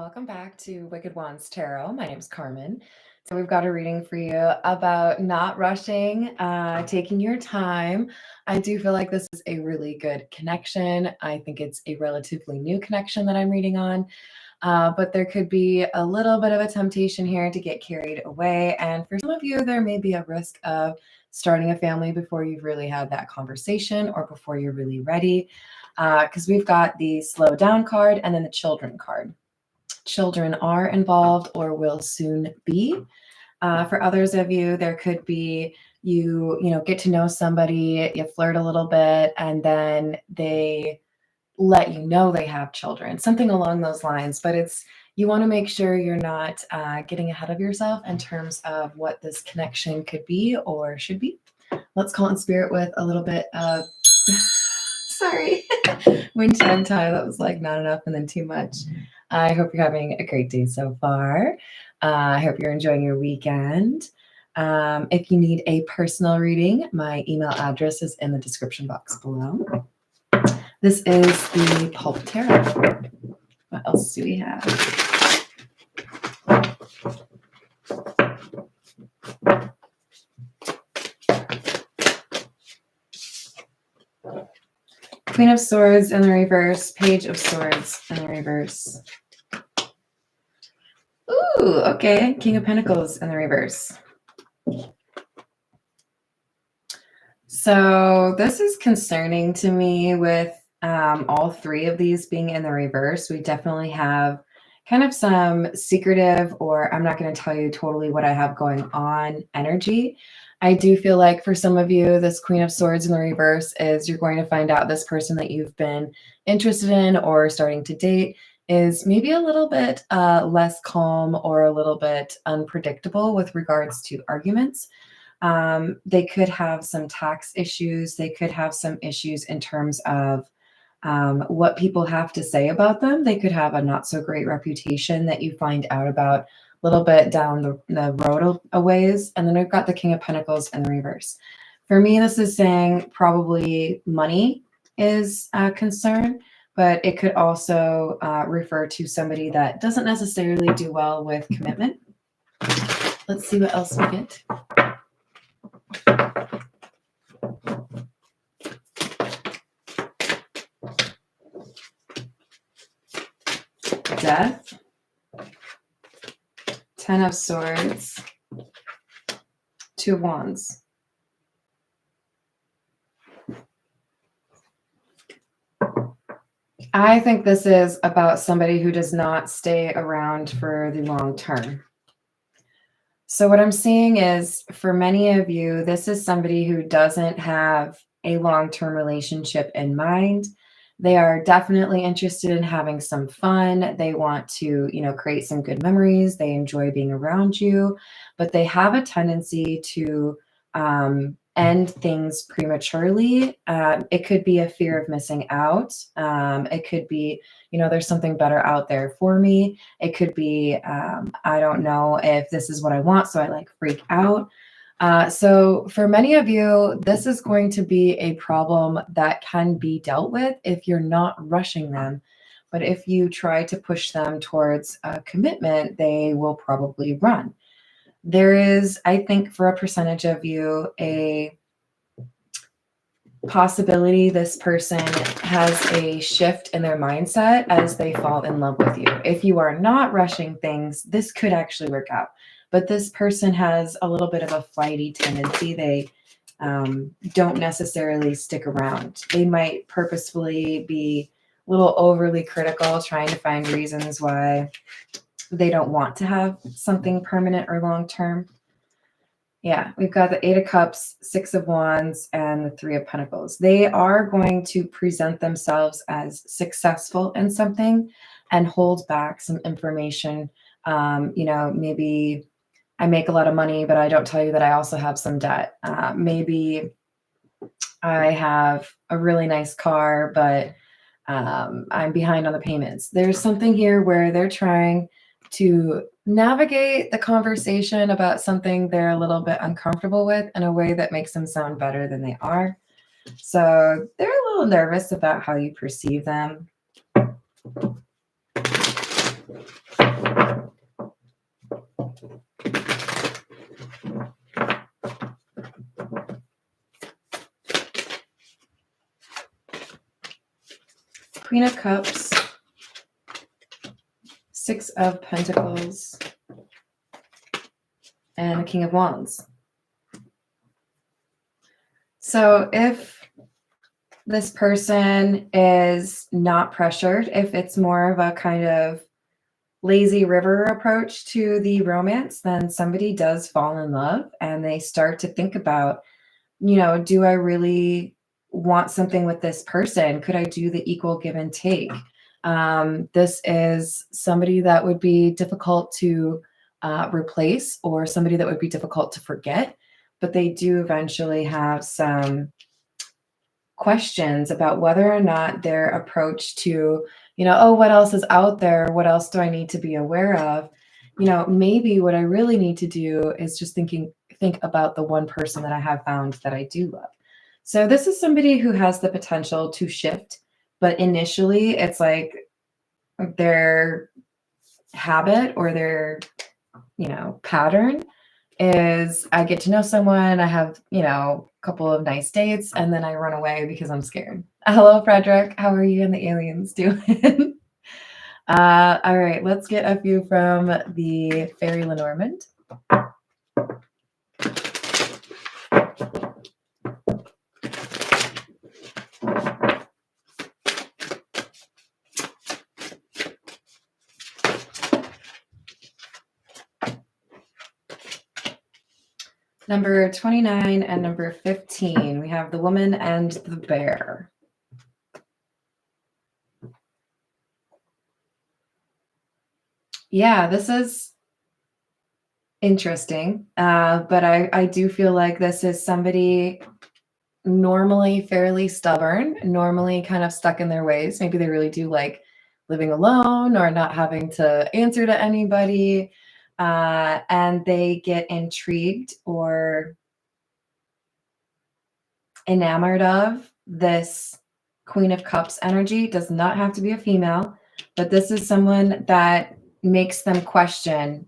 Welcome back to Wicked Wands Tarot. My name is Carmen. So we've got a reading for you about not rushing, taking your time. I do feel like this is a really good connection. I think it's a relatively new connection that I'm reading on, but there could be a little bit of a temptation here to get carried away. And for some of you, there may be a risk of starting a family before you've really had that conversation or before you're really ready, because we've got the slow down card and then the children card. Children are involved or will soon be. For others of you, there could be you get to know somebody, you flirt a little bit, and then they let you know they have children, something along those lines. But you want to make sure you're not getting ahead of yourself in terms of what this connection could be or should be. Let's call in spirit with a little bit of sorry, wind chime time. That was like not enough and then too much. I hope you're having a great day so far. I hope you're enjoying your weekend. If you need a personal reading, my email address is in the description box below. This is the Pulp Tarot. What else do we have? Queen of Swords in the reverse, Page of Swords in the reverse. Ooh, okay. King of Pentacles in the reverse. So this is concerning to me with all three of these being in the reverse. We definitely have kind of some secretive, or I'm not going to tell you totally what I have going on energy. I do feel like for some of you, this Queen of Swords in the reverse is you're going to find out this person that you've been interested in or starting to date is maybe a little bit less calm or a little bit unpredictable with regards to arguments. They could have some tax issues. They could have some issues in terms of what people have to say about them. They could have a not so great reputation that you find out about a little bit down the road a ways. And then we've got the King of Pentacles in the reverse. For me, this is saying probably money is a concern, but it could also refer to somebody that doesn't necessarily do well with commitment. Let's see what else we get. Death, Ten of Swords, Two of Wands. I think this is about somebody who does not stay around for the long term. So what I'm seeing is for many of you, this is somebody who doesn't have a long-term relationship in mind. They are definitely interested in having some fun. They want to, create some good memories. They enjoy being around you, but they have a tendency to end things prematurely. It could be a fear of missing out. It could be, there's something better out there for me. It could be, I don't know if this is what I want, so I freak out. So for many of you, this is going to be a problem that can be dealt with if you're not rushing them. But if you try to push them towards a commitment, they will probably run. There is, I think, for a percentage of you, a possibility this person has a shift in their mindset as they fall in love with you. If you are not rushing things, this could actually work out. But this person has a little bit of a flighty tendency. They don't necessarily stick around. They might purposefully be a little overly critical, trying to find reasons why they don't want to have something permanent or long-term. Yeah, we've got the Eight of Cups, Six of Wands, and the Three of Pentacles. They are going to present themselves as successful in something and hold back some information. Maybe I make a lot of money, but I don't tell you that I also have some debt. Maybe I have a really nice car, but I'm behind on the payments. There's something here where they're trying to navigate the conversation about something they're a little bit uncomfortable with in a way that makes them sound better than they are. So they're a little nervous about how you perceive them. Queen of Cups, Six of Pentacles, and the King of Wands. So if this person is not pressured, if it's more of a kind of lazy river approach to the romance, then somebody does fall in love and they start to think about, do I really want something with this person? Could I do the equal give and take? This is somebody that would be difficult to replace, or somebody that would be difficult to forget, but they do eventually have some questions about whether or not their approach to, oh, what else is out there? What else do I need to be aware of? Maybe what I really need to do is just think about the one person that I have found that I do love. So this is somebody who has the potential to shift, but initially it's like their habit or their, pattern is I get to know someone, I have, a couple of nice dates, and then I run away because I'm scared. Hello, Frederick. How are you and the aliens doing? All right, let's get a few from the Fairy Lenormand. Number 29 and number 15, we have the Woman and the Bear. Yeah, this is interesting, but I do feel like this is somebody normally fairly stubborn, normally kind of stuck in their ways. Maybe they really do like living alone or not having to answer to anybody. And they get intrigued or enamored of this Queen of Cups energy. Does not have to be a female, but this is someone that makes them question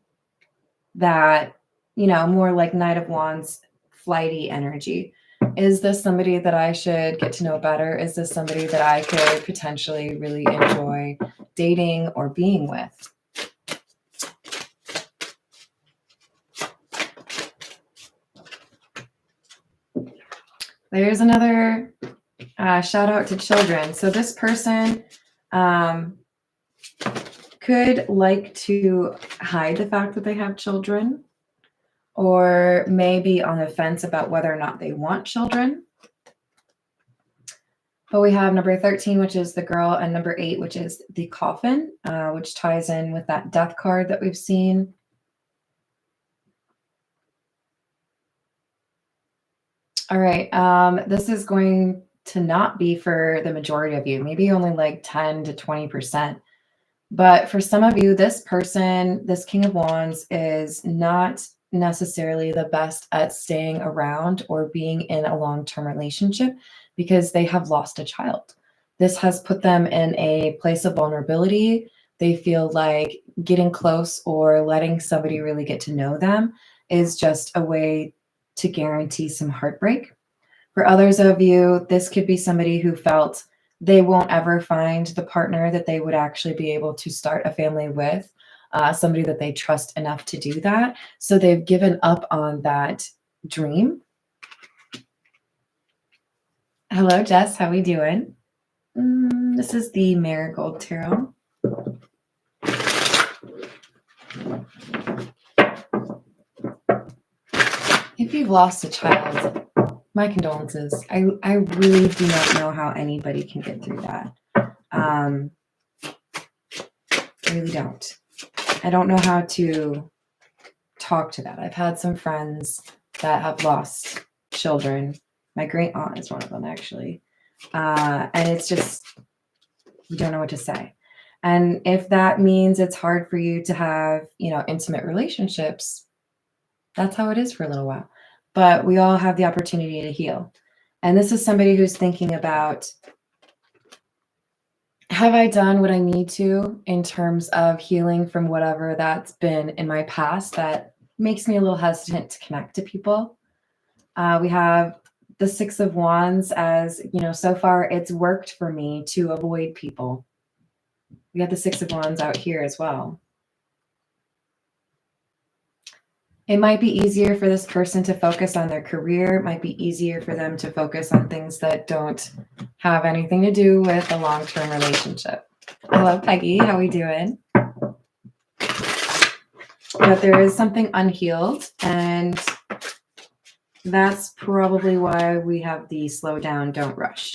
that, more like Knight of Wands, flighty energy. Is this somebody that I should get to know better? Is this somebody that I could potentially really enjoy dating or being with? There's another shout out to children. So this person could like to hide the fact that they have children, or maybe on the fence about whether or not they want children. But we have number 13, which is the girl, and number 8, which is the coffin, which ties in with that death card that we've seen. All right, this is going to not be for the majority of you, maybe only like 10 to 20%. But for some of you, this person, this King of Wands, is not necessarily the best at staying around or being in a long-term relationship because they have lost a child. This has put them in a place of vulnerability. They feel like getting close or letting somebody really get to know them is just a way to guarantee some heartbreak. For others of you, this could be somebody who felt they won't ever find the partner that they would actually be able to start a family with, somebody that they trust enough to do that. So they've given up on that dream. Hello, Jess. How we doing? This is the Marigold Tarot. If you've lost a child, my condolences. I really do not know how anybody can get through that. I really don't. I don't know how to talk to that. I've had some friends that have lost children. My great aunt is one of them, actually. And it's just, you don't know what to say. And if that means it's hard for you to have, intimate relationships, that's how it is for a little while. But we all have the opportunity to heal. And this is somebody who's thinking about, have I done what I need to in terms of healing from whatever that's been in my past that makes me a little hesitant to connect to people? We have the Six of Wands as, so far it's worked for me to avoid people. We got the Six of Wands out here as well. It might be easier for this person to focus on their career. It might be easier for them to focus on things that don't have anything to do with a long-term relationship. Hello, Peggy. How we doing? But there is something unhealed, and that's probably why we have the slow down, don't rush.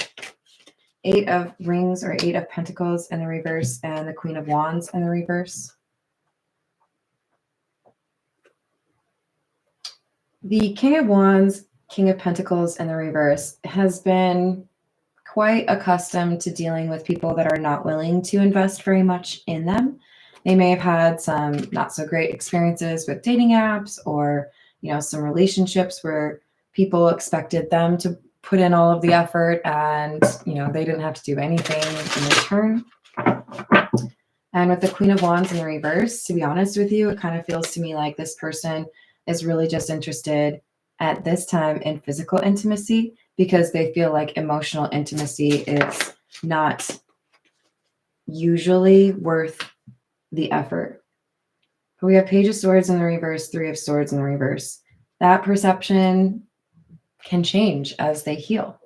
8 of Rings or 8 of Pentacles in the reverse, and the Queen of Wands in the reverse. The King of Wands, King of Pentacles in the reverse has been quite accustomed to dealing with people that are not willing to invest very much in them. They may have had some not so great experiences with dating apps, or, some relationships where people expected them to put in all of the effort and, they didn't have to do anything in return. And with the Queen of Wands in the reverse, to be honest with you, it kind of feels to me like this person is really just interested at this time in physical intimacy, because they feel like emotional intimacy is not usually worth the effort. But we have Page of Swords in the reverse, 3 of Swords in the reverse. That perception can change as they heal.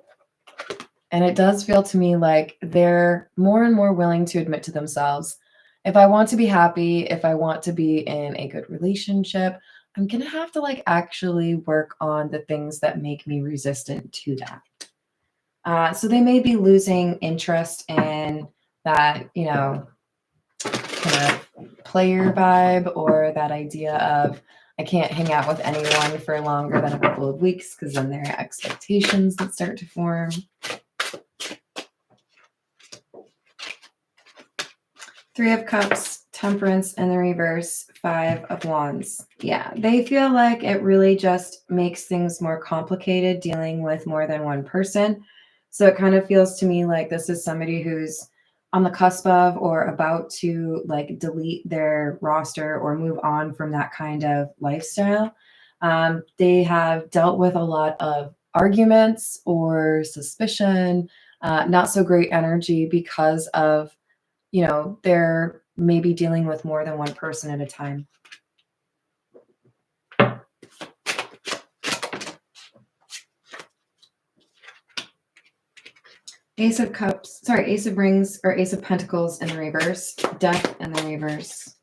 And it does feel to me like they're more and more willing to admit to themselves, if I want to be happy, if I want to be in a good relationship, I'm going to have to actually work on the things that make me resistant to that. So they may be losing interest in that, kind of player vibe, or that idea of I can't hang out with anyone for longer than a couple of weeks, because then there are expectations that start to form. Three of Cups, Temperance in the reverse, 5 of Wands. Yeah, they feel like it really just makes things more complicated dealing with more than one person. So it kind of feels to me like this is somebody who's on the cusp of or about to delete their roster or move on from that kind of lifestyle. They have dealt with a lot of arguments or suspicion, not so great energy, because of they're maybe dealing with more than one person at a time. Ace of Rings or Ace of Pentacles in the reverse, Death in the reverse.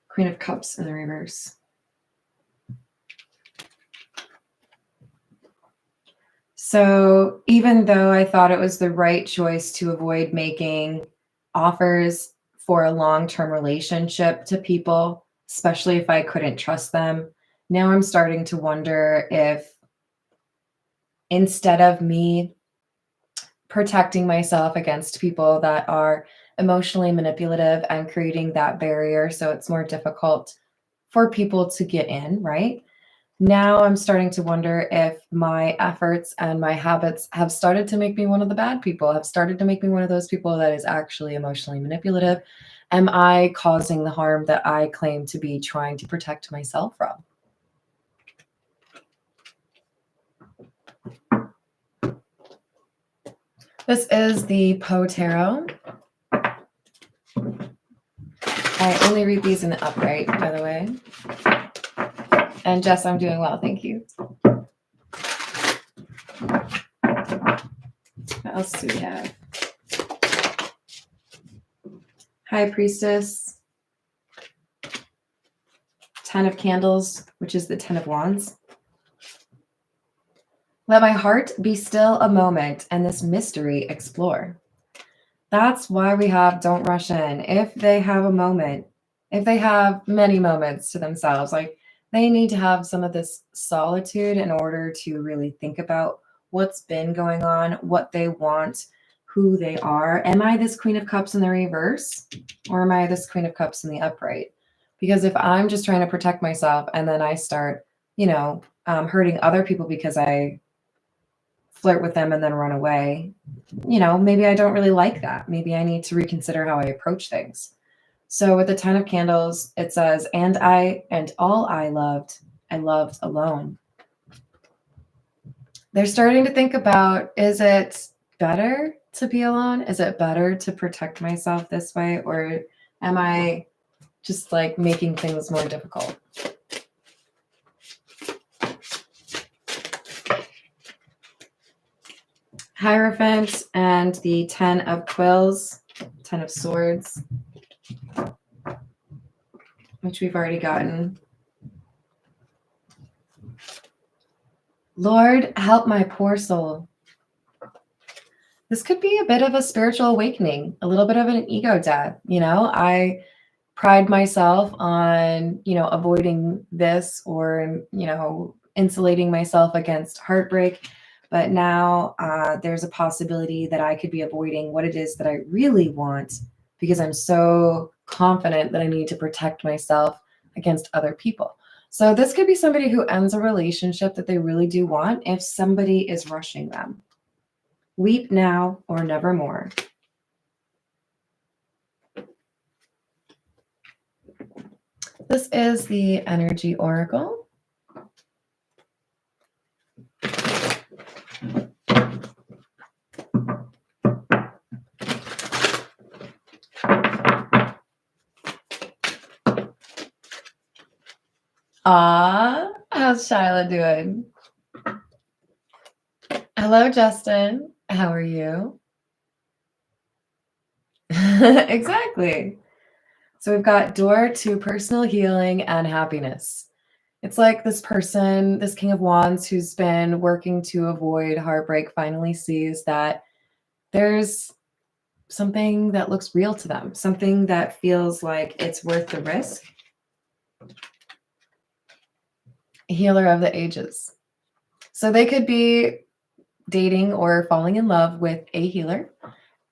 Queen of Cups in the reverse. So even though I thought it was the right choice to avoid making offers for a long-term relationship to people, especially if I couldn't trust them, now I'm starting to wonder if, instead of me protecting myself against people that are emotionally manipulative and creating that barrier so it's more difficult for people to get in, right? Now I'm starting to wonder if my efforts and my habits have started to make me one of the bad people, have started to make me one of those people that is actually emotionally manipulative. Am I causing the harm that I claim to be trying to protect myself from? This is the Poe Tarot. I only read these in the upright, by the way. And Jess, I'm doing well, thank you. What else do we have? High Priestess. 10 of Candles, which is the 10 of Wands. Let my heart be still a moment and this mystery explore. That's why we have don't rush in. If they have a moment, if they have many moments to themselves, they need to have some of this solitude in order to really think about what's been going on, what they want, who they are. Am I this Queen of Cups in the reverse, or am I this Queen of Cups in the upright? Because if I'm just trying to protect myself and then I start, hurting other people because I flirt with them and then run away, maybe I don't really like that. Maybe I need to reconsider how I approach things. So with the 10 of candles, it says, and all I loved alone. They're starting to think about, is it better to be alone? Is it better to protect myself this way? Or am I just like making things more difficult? Hierophant and the 10 of quills, 10 of swords, which we've already gotten. Lord, help my poor soul. This could be a bit of a spiritual awakening, a little bit of an ego death. You know, I pride myself on, avoiding this or, insulating myself against heartbreak. But now there's a possibility that I could be avoiding what it is that I really want because I'm so confident that I need to protect myself against other people. So this could be somebody who ends a relationship that they really do want if somebody is rushing them. Weep now or nevermore. This is the energy oracle. How's Shyla doing? Hello, Justin. How are you? Exactly. So we've got door to personal healing and happiness. It's like this person, this King of Wands who's been working to avoid heartbreak, finally sees that there's something that looks real to them, something that feels like it's worth the risk. Healer of the ages. So they could be dating or falling in love with a healer.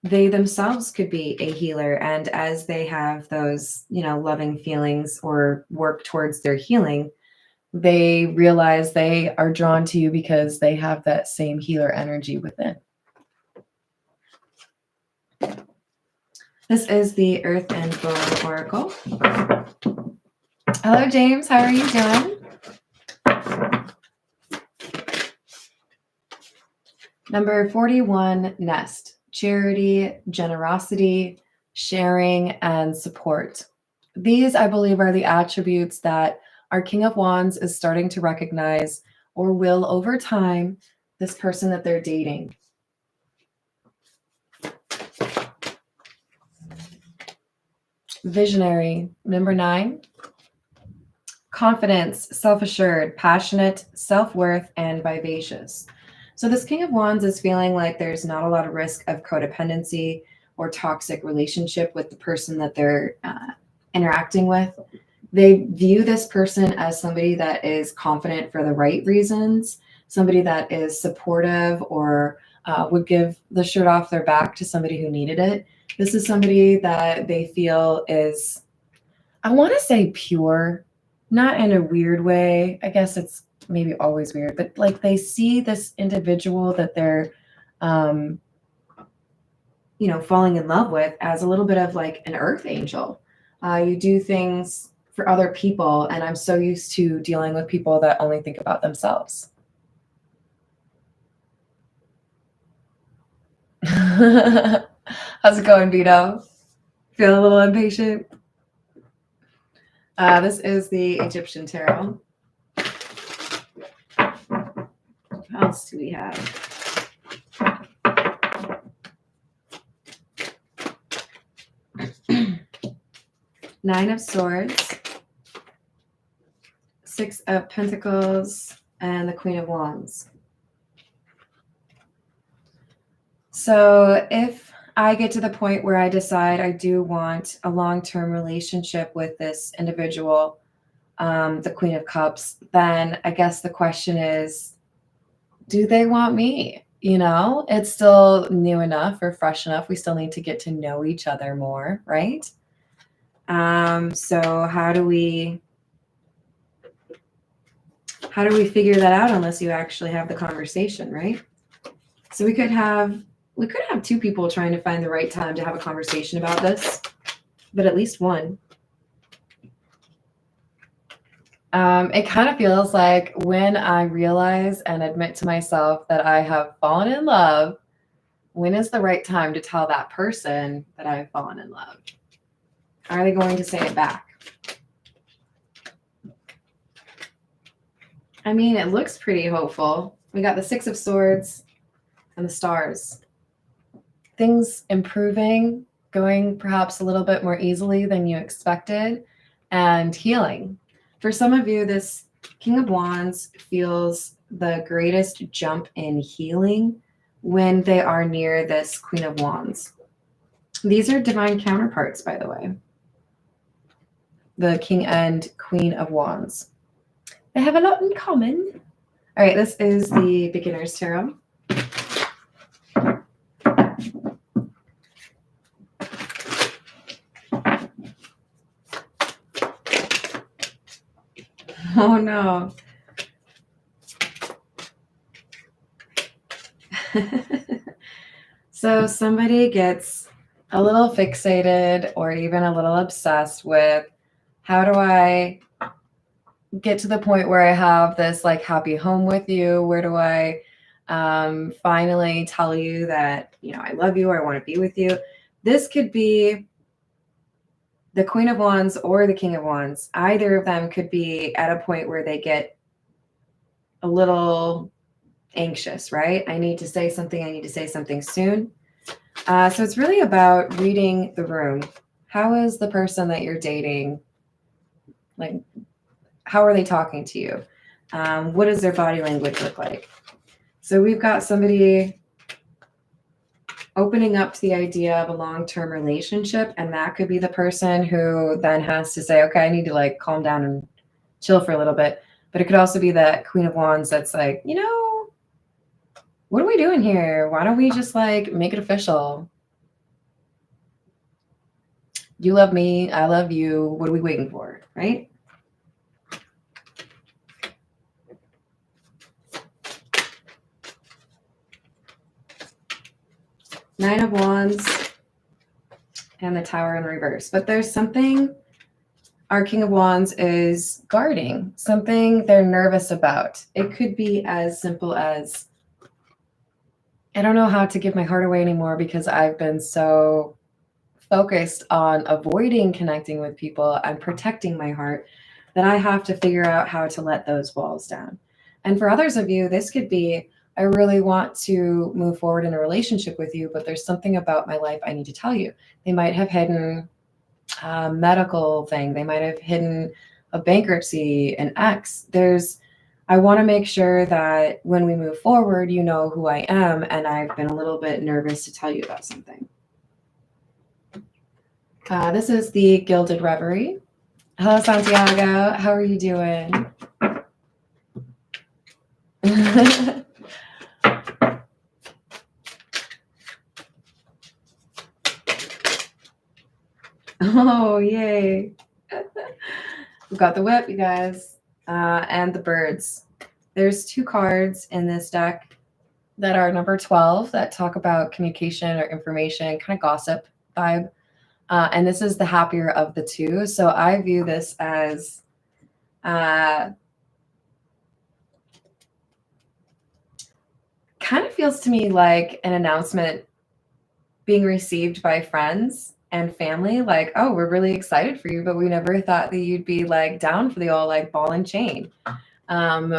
They themselves could be a healer. And as they have those, loving feelings or work towards their healing, they realize they are drawn to you because they have that same healer energy within. This is the Earth and Bone Oracle. Hello, James. How are you doing? Number 41, Nest. Charity, generosity, sharing, and support. These, I believe, are the attributes that our King of Wands is starting to recognize or will over time, this person that they're dating. Visionary, number 9. Confidence, self-assured, passionate, self-worth, and vivacious. So this King of Wands is feeling like there's not a lot of risk of codependency or toxic relationship with the person that they're interacting with. They view this person as somebody that is confident for the right reasons, somebody that is supportive or would give the shirt off their back to somebody who needed it. This is somebody that they feel is, I want to say pure, not in a weird way. I guess it's maybe always weird, but like they see this individual that they're, falling in love with as a little bit of like an earth angel. You do things for other people, and I'm so used to dealing with people that only think about themselves. How's it going, Vito? Feel a little impatient? This is the Egyptian tarot. What else do we have? Nine of Swords, Six of Pentacles, and the Queen of Wands. So if I get to the point where I decide I do want a long-term relationship with this individual, the Queen of Cups, then I guess the question is, do they want me? It's still new enough or fresh enough. We still need to get to know each other more, right? So how do we figure that out unless you actually have the conversation, right? So we could have two people trying to find the right time to have a conversation about this. but at least one. It kind of feels like when I realize and admit to myself that I have fallen in love, when is the right time to tell that person that I've fallen in love? Are they going to say it back? I mean, it looks pretty hopeful. We got the Six of Swords and the stars. Things improving, going perhaps a little bit more easily than you expected, and healing. For some of you, this King of Wands feels the greatest jump in healing when they are near this Queen of Wands. These are divine counterparts, by the way. The King and Queen of Wands. They have a lot in common. All right, this is the Beginner's Tarot. Oh no. So somebody gets a little fixated or even a little obsessed with, how do I get to the point where I have this like happy home with you? Where do I finally tell you that, you know, I love you or I want to be with you? This could be the Queen of Wands or the King of Wands. Either of them could be at a point where they get a little anxious, right? I need to say something. I need to say something soon. So it's really about reading the room. How is the person that you're dating? Like, how are they talking to you? What does their body language look like? So we've got somebody opening up to the idea of a long-term relationship, and that could be the person who then has to say, okay, I need to like calm down and chill for a little bit. But it could also be that Queen of Wands that's like, you know, what are we doing here? Why don't we just like make it official? You love me, I love you. What are we waiting for, right? Nine of Wands and the Tower in reverse. But there's something our King of Wands is guarding, something they're nervous about. It could be as simple as, I don't know how to give my heart away anymore because I've been so focused on avoiding connecting with people and protecting my heart that I have to figure out how to let those walls down. And for others of you, this could be, I really want to move forward in a relationship with you, but there's something about my life I need to tell you. They might have hidden a medical thing. They might have hidden a bankruptcy, an ex. I want to make sure that when we move forward, you know who I am, and I've been a little bit nervous to tell you about something. This is the Gilded Reverie. Hello, Santiago. How are you doing? Oh, yay. We've got the whip, you guys, and the birds. There's two cards in this deck that are number 12 that talk about communication or information, kind of gossip vibe. And this is the happier of the two. So I view this as kind of feels to me like an announcement being received by friends and family, like, oh, we're really excited for you, but we never thought that you'd be like down for the old like ball and chain.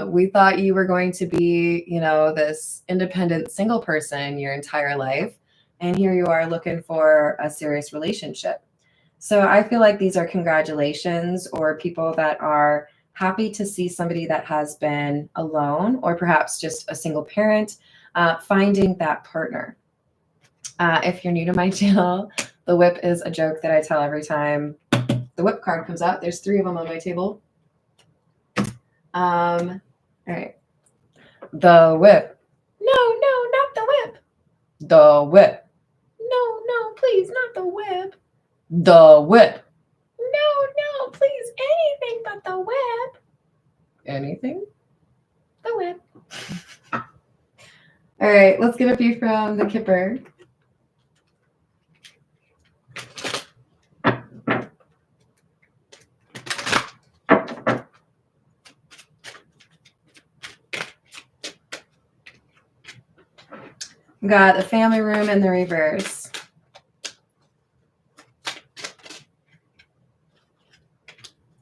We thought you were going to be, you know, this independent single person your entire life. And here you are looking for a serious relationship. So I feel like these are congratulations, or people that are happy to see somebody that has been alone, or perhaps just a single parent, finding that partner. If you're new to my channel, the whip is a joke that I tell every time the whip card comes out. There's 3 of them on my table. All right. The whip. No, not the whip. The whip. No, please, not the whip. The whip. No, please, anything but the whip. Anything? The whip. All right, let's get a few from the Kipper. We got the family room in the reverse.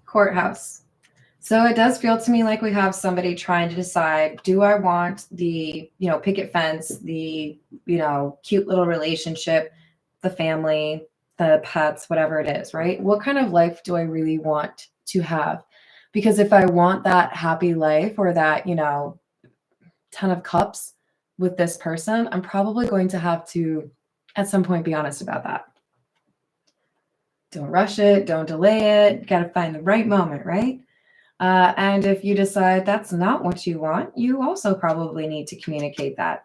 Courthouse. So it does feel to me like we have somebody trying to decide, do I want the, picket fence, the, cute little relationship, the family, the pets, whatever it is, right? What kind of life do I really want to have? Because if I want that happy life or that, 10 of cups with this person, I'm probably going to have to, at some point, be honest about that. Don't rush it. Don't delay it. Got to find the right moment, right? And if you decide that's not what you want, you also probably need to communicate that.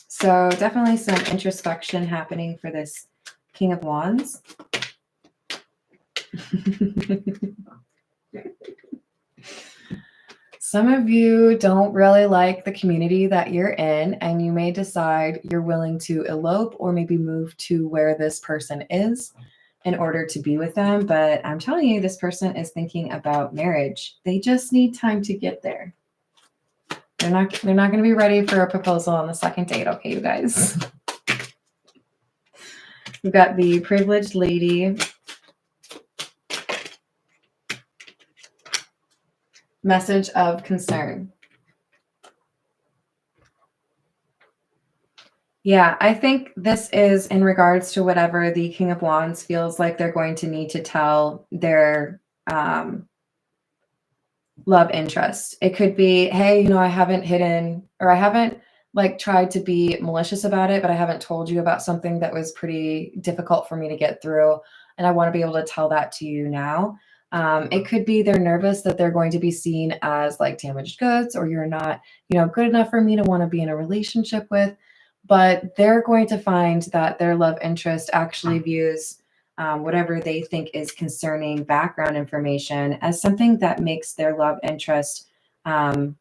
So definitely some introspection happening for this King of Wands. Some of you don't really like the community that you're in, and you may decide you're willing to elope or maybe move to where this person is in order to be with them. But I'm telling you, this person is thinking about marriage. They just need time to get there. They're not going to be ready for a proposal on the second date, okay, you guys? We've got the privileged lady. Message of concern. Yeah, I think this is in regards to whatever the King of Wands feels like they're going to need to tell their love interest. It could be, hey, I haven't hidden, or I haven't tried to be malicious about it, but I haven't told you about something that was pretty difficult for me to get through. And I want to be able to tell that to you now. It could be they're nervous that they're going to be seen as like damaged goods, or you're not, good enough for me to want to be in a relationship with. But they're going to find that their love interest actually views whatever they think is concerning background information as something that makes their love interest more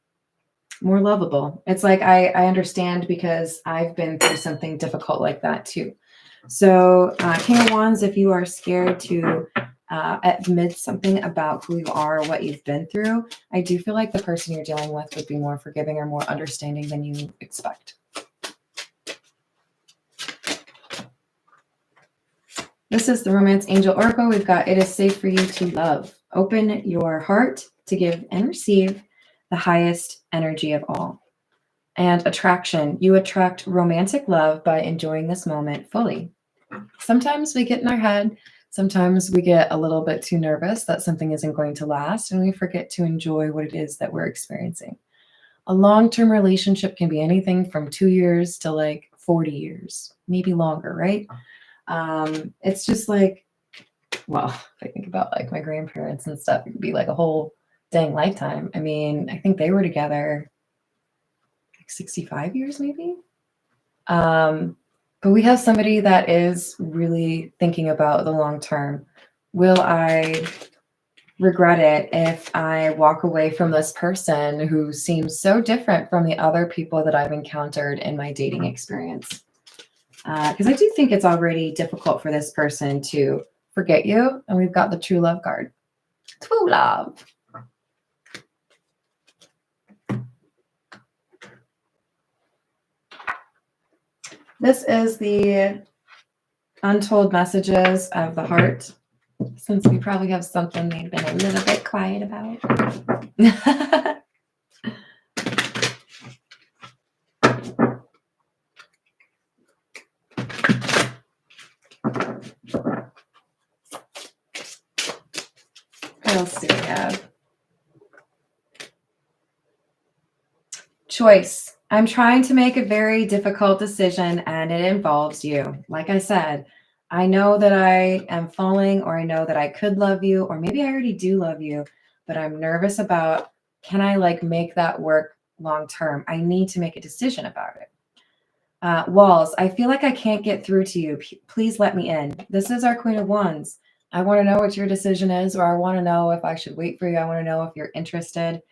lovable. It's like, I understand because I've been through something difficult like that too. So King of Wands, if you are scared to admit something about who you are or what you've been through, I do feel like the person you're dealing with would be more forgiving or more understanding than you expect. This is the Romance Angel Oracle. We've got, it is safe for you to love. Open your heart to give and receive the highest energy of all. And attraction. You attract romantic love by enjoying this moment fully. Sometimes we get in our head. Sometimes we get a little bit too nervous that something isn't going to last, and we forget to enjoy what it is that we're experiencing. A long-term relationship can be anything from 2 years to 40 years, maybe longer, right? It's just well, if I think about my grandparents and stuff, it could be a whole dang lifetime. I mean, I think they were together 65 years maybe. But we have somebody that is really thinking about the long term. Will I regret it if I walk away from this person who seems so different from the other people that I've encountered in my dating experience? Because I do think it's already difficult for this person to forget you. And we've got the true love card. True love. This is the untold messages of the heart. Since we probably have something they've been a little bit quiet about. What else do we have? Choice. I'm trying to make a very difficult decision and it involves you. Like I said, I know that I am falling, or I know that I could love you, or maybe I already do love you, but I'm nervous about, can I make that work long term? I need to make a decision about it. Walls. I feel like I can't get through to you. Please let me in. This is our Queen of Wands. I want to know what your decision is, or I want to know if I should wait for you. I want to know if you're interested.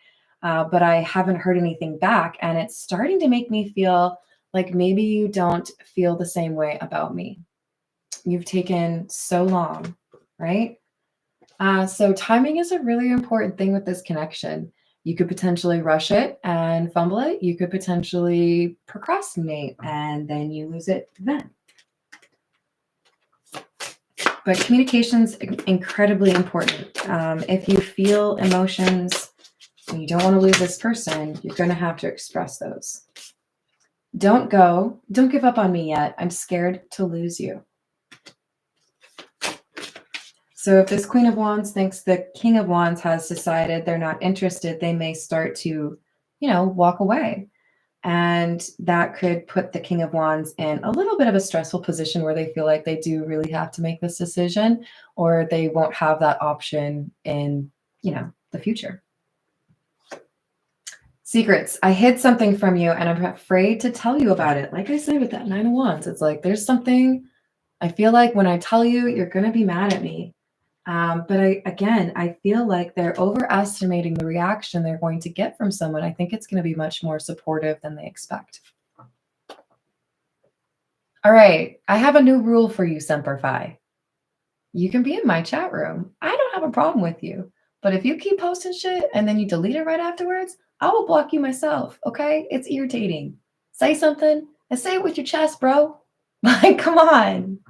But I haven't heard anything back. And it's starting to make me feel like maybe you don't feel the same way about me. You've taken so long, right? So timing is a really important thing with this connection. You could potentially rush it and fumble it. You could potentially procrastinate and then you lose it then. But communication's incredibly important. If you feel emotions and you don't want to lose this person, you're going to have to express those. Don't give up on me yet. I'm scared to lose you. So if this Queen of Wands thinks the King of Wands has decided they're not interested, they may start to, walk away. And that could put the King of Wands in a little bit of a stressful position where they feel like they do really have to make this decision, or they won't have that option in, the future. Secrets. I hid something from you and I'm afraid to tell you about it. Like I said with that Nine of Wands, it's like there's something I feel like when I tell you, you're going to be mad at me. But I feel like they're overestimating the reaction they're going to get from someone. I think it's going to be much more supportive than they expect. All right. I have a new rule for you, Semper Fi. You can be in my chat room. I don't have a problem with you. But if you keep posting shit and then you delete it right afterwards, I will block you myself. Okay? It's irritating. Say something and say it with your chest, bro. Like, come on.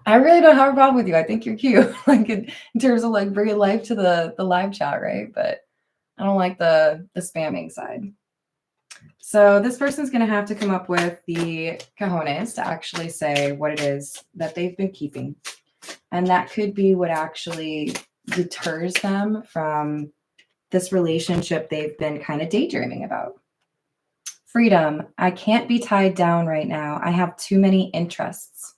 I really don't have a problem with you. I think you're cute, like in terms of like bringing life to the live chat, right? But I don't like the spamming side. So this person's going to have to come up with the cojones to actually say what it is that they've been keeping. And that could be what actually deters them from this relationship they've been kind of daydreaming about. Freedom. I can't be tied down right now. I have too many interests.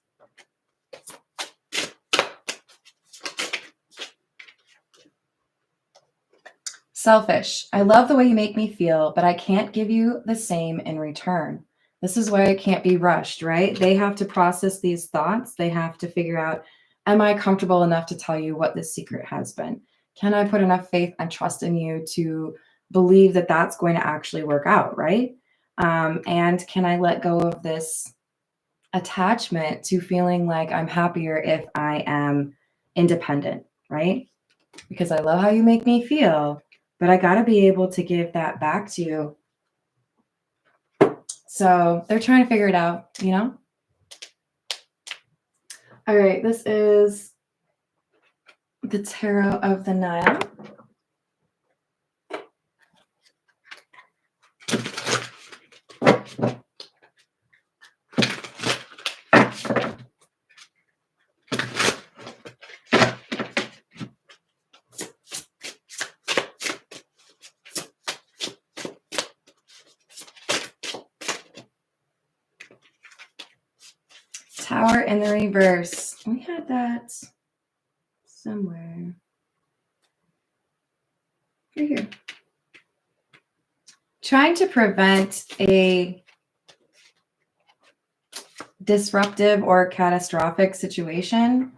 Selfish. I love the way you make me feel, but I can't give you the same in return. This is why it can't be rushed, right? They have to process these thoughts. They have to figure out, am I comfortable enough to tell you what this secret has been? Can I put enough faith and trust in you to believe that that's going to actually work out, right? And can I let go of this attachment to feeling like I'm happier if I am independent, right? Because I love how you make me feel, but I got to be able to give that back to you. So they're trying to figure it out, All right, this is the Tarot of the Nile. Tower in the reverse. We had that somewhere. Right here. Trying to prevent a disruptive or catastrophic situation.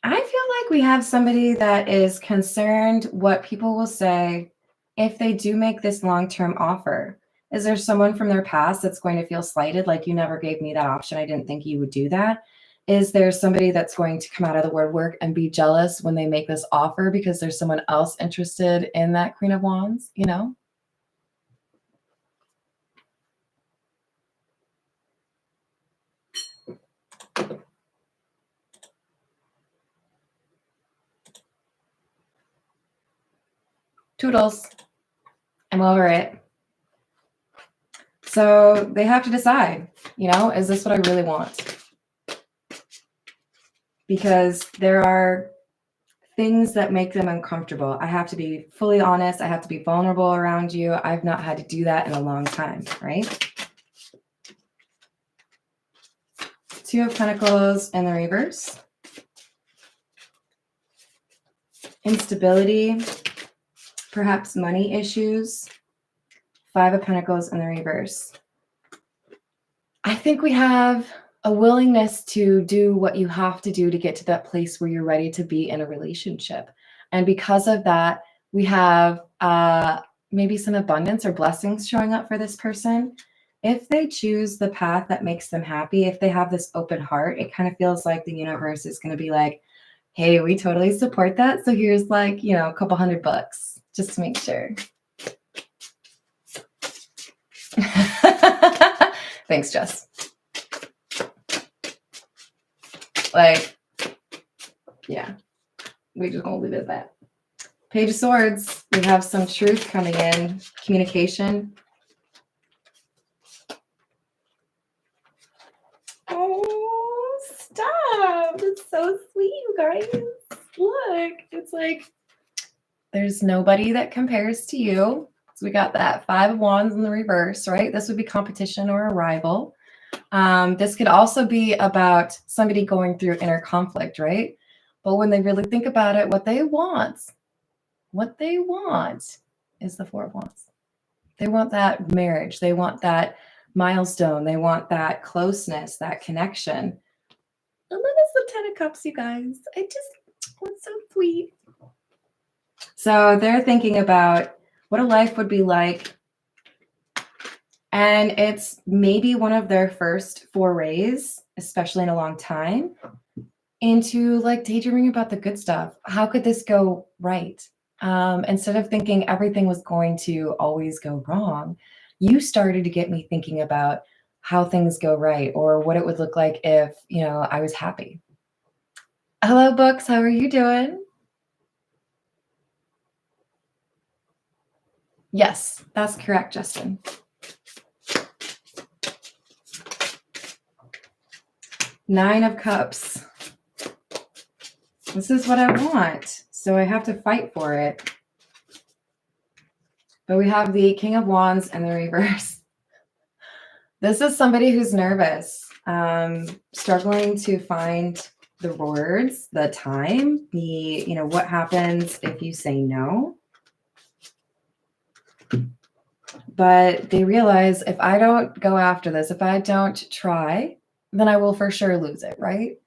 I feel like we have somebody that is concerned what people will say if they do make this long-term offer. Is there someone from their past that's going to feel slighted? Like, you never gave me that option. I didn't think you would do that. Is there somebody that's going to come out of the woodwork and be jealous when they make this offer because there's someone else interested in that Queen of Wands, Toodles. I'm over it. So they have to decide, is this what I really want? Because there are things that make them uncomfortable. I have to be fully honest. I have to be vulnerable around you. I've not had to do that in a long time, right? Two of Pentacles in the reverse. Instability, perhaps money issues. Five of Pentacles in the reverse. I think we have a willingness to do what you have to do to get to that place where you're ready to be in a relationship. And because of that, we have maybe some abundance or blessings showing up for this person. If they choose the path that makes them happy, if they have this open heart, it kind of feels like the universe is going to be like, Hey, we totally support that. So here's like, a couple $100 just to make sure. Thanks, Jess. Like, yeah, we just gonna leave it at that. Page of Swords, we have some truth coming in, communication. Oh, stop. It's so sweet, you guys. Look, it's like there's nobody that compares to you. So we got that 5 of Wands in the reverse, right? This would be competition or a rival. This could also be about somebody going through inner conflict, right? But when they really think about it, what they want is the 4 of Wands. They want that marriage. They want that milestone. They want that closeness, that connection. And then it's the 10 of Cups, you guys. It's so sweet. So they're thinking about what a life would be like. And it's maybe one of their first forays, especially in a long time, into like daydreaming about the good stuff. How could this go right? Instead of thinking everything was going to always go wrong, you started to get me thinking about how things go right or what it would look like if, I was happy. Hello, books. How are you doing? Yes, that's correct, Justin. Nine of Cups. This is what I want, so I have to fight for it. But we have the King of Wands in the reverse. This is somebody who's nervous, struggling to find the words, the time, what happens if you say no. But they realize if I don't go after this, if I don't try, then I will for sure lose it, right?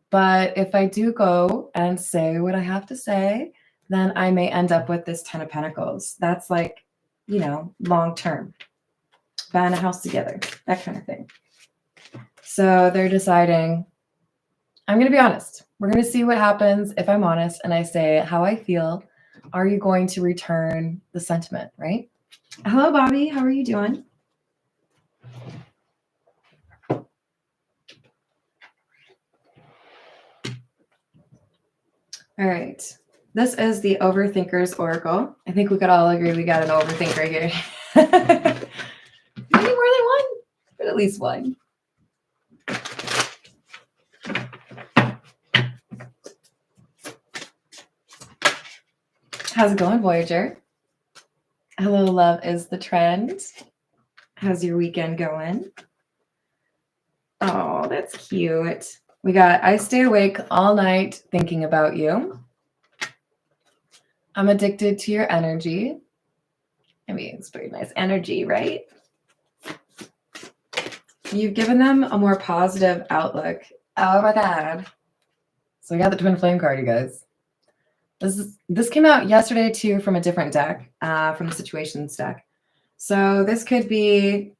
But if I do go and say what I have to say, then I may end up with this 10 of Pentacles. That's like, long term. Buying a house together, that kind of thing. So they're deciding, I'm going to be honest. We're going to see what happens if I'm honest and I say how I feel. Are you going to return the sentiment, right? Hello, Bobby. How are you doing? All right. This is the Overthinker's Oracle. I think we could all agree we got an overthinker here. Maybe more than one, but at least one. How's it going, Voyager? Hello, love is the trend. How's your weekend going? Oh, that's cute. We got, I stay awake all night thinking about you. I'm addicted to your energy. I mean, it's pretty nice energy, right? You've given them a more positive outlook. Oh my God. So we got the Twin Flame card, you guys. This came out yesterday too from a different deck, from the Situations deck. So this could be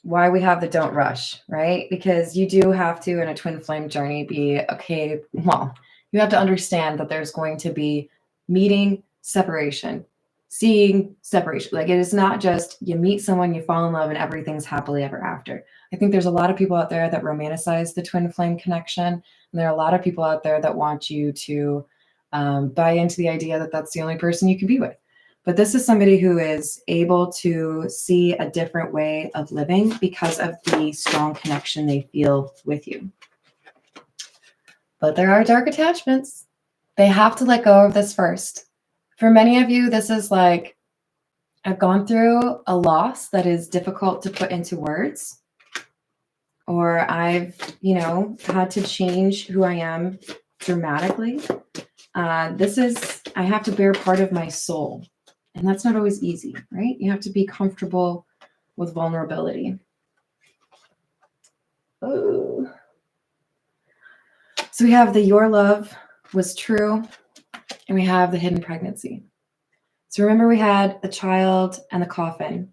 why we have the don't rush, right? Because you do have to, in a twin flame journey, be okay. Well, you have to understand that there's going to be meeting, separation, seeing, separation. Like it is not just you meet someone, you fall in love, and everything's happily ever after. I think there's a lot of people out there that romanticize the twin flame connection. And there are a lot of people out there that want you to buy into the idea that that's the only person you can be with. But this is somebody who is able to see a different way of living because of the strong connection they feel with you. But there are dark attachments. They have to let go of this first. For many of you, this is like, I've gone through a loss that is difficult to put into words. Or I've, had to change who I am dramatically. I have to bear part of my soul. And that's not always easy, right? You have to be comfortable with vulnerability. Oh. So we have the your love was true, and we have the hidden pregnancy. So remember we had the child and the coffin.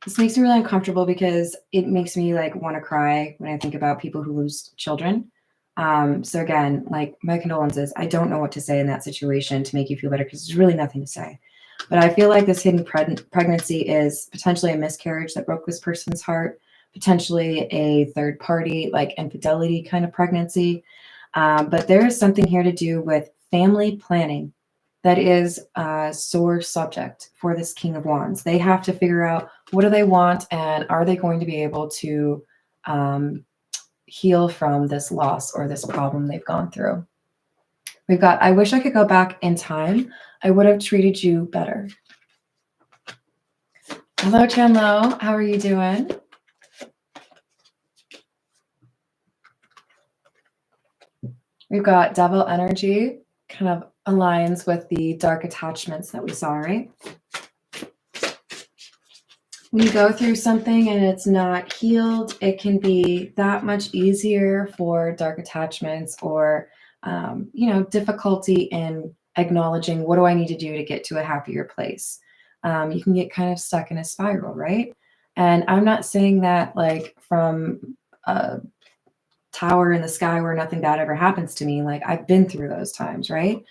This makes me really uncomfortable because it makes me want to cry when I think about people who lose children. So again, like, my condolences. I don't know what to say in that situation to make you feel better because there's really nothing to say. But I feel like this hidden pregnancy is potentially a miscarriage that broke this person's heart, potentially a third party, like infidelity kind of pregnancy. But there is something here to do with family planning that is a sore subject for this King of Wands. They have to figure out, what do they want, and are they going to be able to heal from this loss or this problem they've gone through. We've got, I wish I could go back in time. I would have treated you better. Hello, Chenlo. How are you doing? We've got Devil energy, kind of aligns with the dark attachments that we saw, right? When you go through something and it's not healed, it can be that much easier for dark attachments or, difficulty in acknowledging, what do I need to do to get to a happier place? You can get kind of stuck in a spiral, right? And I'm not saying that like from a tower in the sky where nothing bad ever happens to me. Like, I've been through those times, right?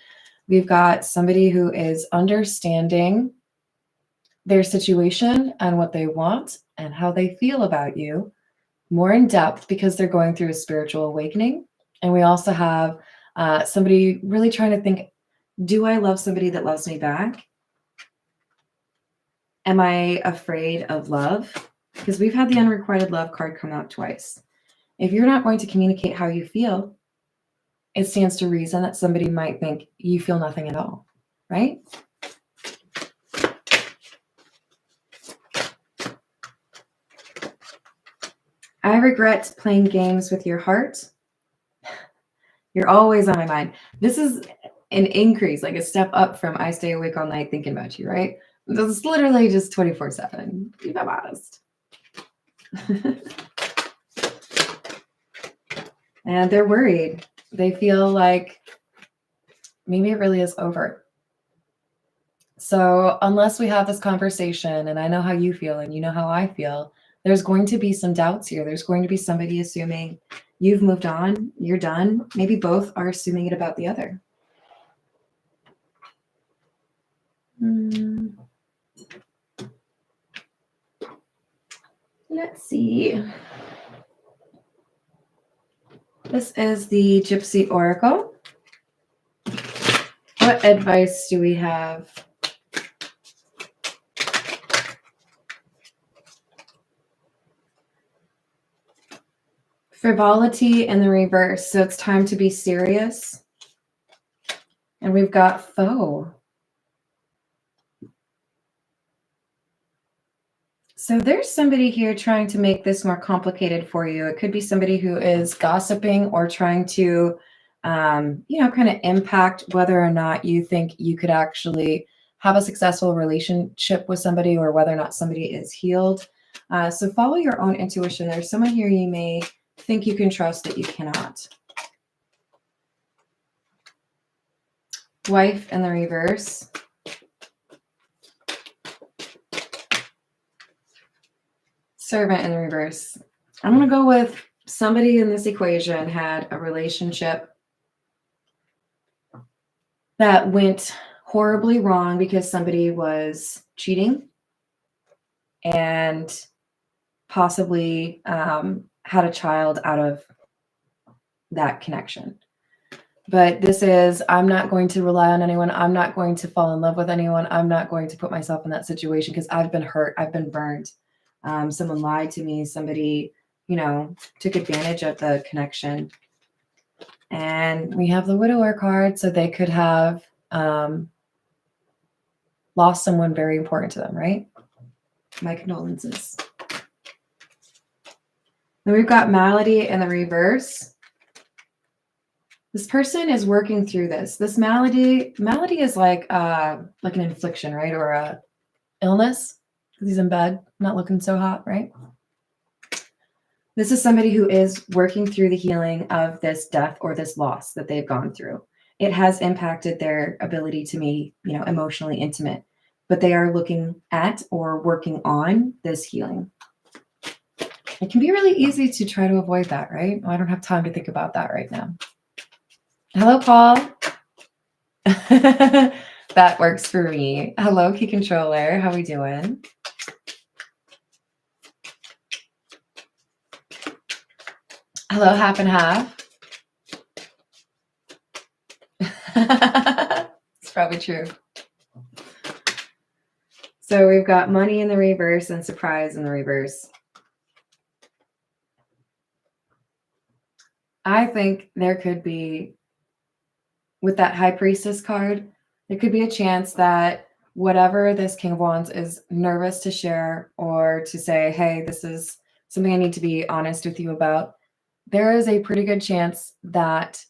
We've got somebody who is understanding their situation and what they want and how they feel about you more in depth because they're going through a spiritual awakening. And we also have somebody really trying to think, do I love somebody that loves me back? Am I afraid of love? Because we've had the unrequited love card come out twice. If you're not going to communicate how you feel, it stands to reason that somebody might think you feel nothing at all, right? I regret playing games with your heart. You're always on my mind. This is an increase, like a step up from I stay awake all night thinking about you, right? This is literally just 24/7. If I'm honest. And they're worried. They feel like maybe it really is over. So unless we have this conversation and I know how you feel and you know how I feel, there's going to be some doubts here. There's going to be somebody assuming you've moved on, you're done. Maybe both are assuming it about the other. Let's see. This is the Gypsy Oracle. What advice do we have? Frivolity in the reverse. So it's time to be serious. And we've got foe. So there's somebody here trying to make this more complicated for you. It could be somebody who is gossiping or trying to, kind of impact whether or not you think you could actually have a successful relationship with somebody or whether or not somebody is healed. So follow your own intuition. There's someone here you may think you can trust that you cannot. Wife in the reverse. Servant in the reverse. I'm going to go with somebody in this equation had a relationship that went horribly wrong because somebody was cheating and possibly had a child out of that connection. But this is, I'm not going to rely on anyone. I'm not going to fall in love with anyone. I'm not going to put myself in that situation because I've been hurt. I've been burned. Someone lied to me. Somebody, took advantage of the connection. And we have the widower card. So they could have lost someone very important to them, right? My condolences. Then we've got malady in the reverse. This person is working through this. This malady is like an infliction, right? Or a illness because he's in bed, not looking so hot, right? This is somebody who is working through the healing of this death or this loss that they've gone through. It has impacted their ability to be, emotionally intimate, but they are looking at or working on this healing. It can be really easy to try to avoid that, right? I don't have time to think about that right now. Hello, Paul. That works for me. Hello, Key Controller. How we doing? Hello, half and half. It's probably true. So we've got money in the reverse and surprise in the reverse. I think there could be, with that High Priestess card, there could be a chance that whatever this King of Wands is nervous to share or to say, hey, this is something I need to be honest with you about, there is a pretty good chance that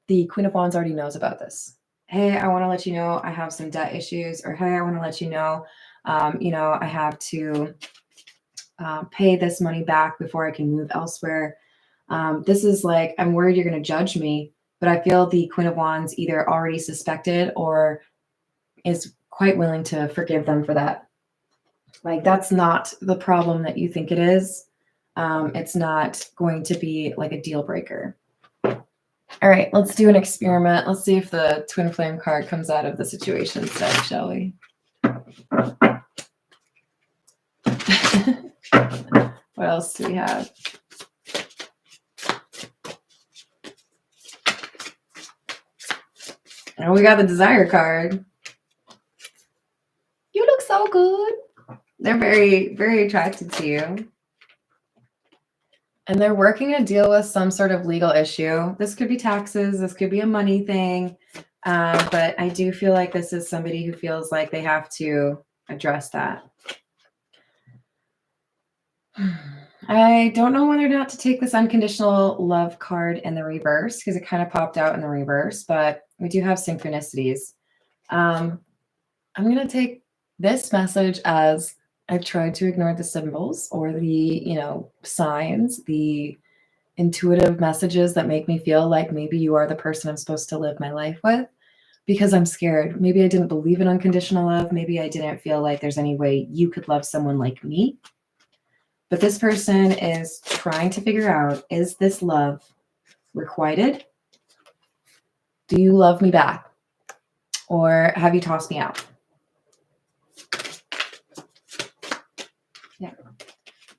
the Queen of Wands already knows about this. Hey, I want to let you know I have some debt issues, or hey, I want to let you know, I have to pay this money back before I can move elsewhere. This is like, I'm worried you're going to judge me, but I feel the Queen of Wands either already suspected or is quite willing to forgive them for that. Like, that's not the problem that you think it is. It's not going to be like a deal breaker. All right, let's do an experiment. Let's see if the Twin Flame card comes out of the situation instead, shall we? What else do we have? Oh, we got the Desire card. You look so good. They're very, very attracted to you. And they're working to deal with some sort of legal issue. This could be taxes. This could be a money thing. But I do feel like this is somebody who feels like they have to address that. I don't know whether or not to take this unconditional love card in the reverse because it kind of popped out in the reverse, but we do have synchronicities. I'm going to take this message as I've tried to ignore the symbols or the, signs, the intuitive messages that make me feel like maybe you are the person I'm supposed to live my life with because I'm scared. Maybe I didn't believe in unconditional love. Maybe I didn't feel like there's any way you could love someone like me. But this person is trying to figure out, is this love requited? Do you love me back? Or have you tossed me out? Yeah.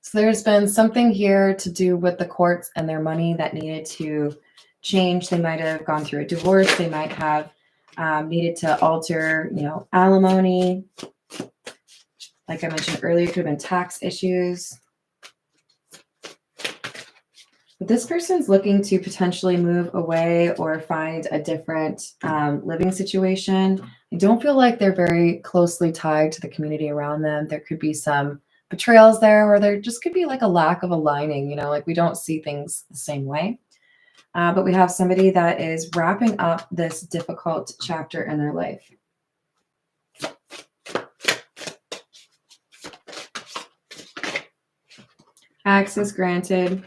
So there's been something here to do with the courts and their money that needed to change. They might have gone through a divorce. They might have needed to alter, alimony. Like I mentioned earlier, could have been tax issues. But this person's looking to potentially move away or find a different living situation. I don't feel like they're very closely tied to the community around them. There could be some betrayals there, or there just could be like a lack of aligning, like we don't see things the same way. But we have somebody that is wrapping up this difficult chapter in their life. Access granted.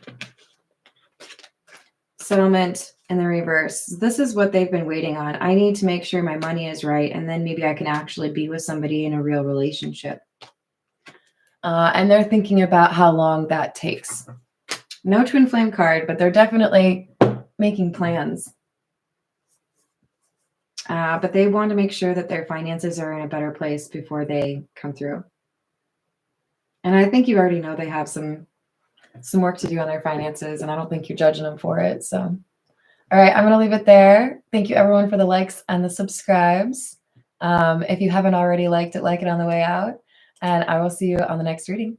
Settlement in the reverse. This is what they've been waiting on. I need to make sure my money is right, and then maybe I can actually be with somebody in a real relationship. And they're thinking about how long that takes. No twin flame card, but they're definitely making plans. But they want to make sure that their finances are in a better place before they come through. And I think you already know they have some work to do on their finances, and I don't think you're judging them for it. So, all right, I'm going to leave it there. Thank you, everyone, for the likes and the subscribes. If you haven't already liked it, like it on the way out, and I will see you on the next reading.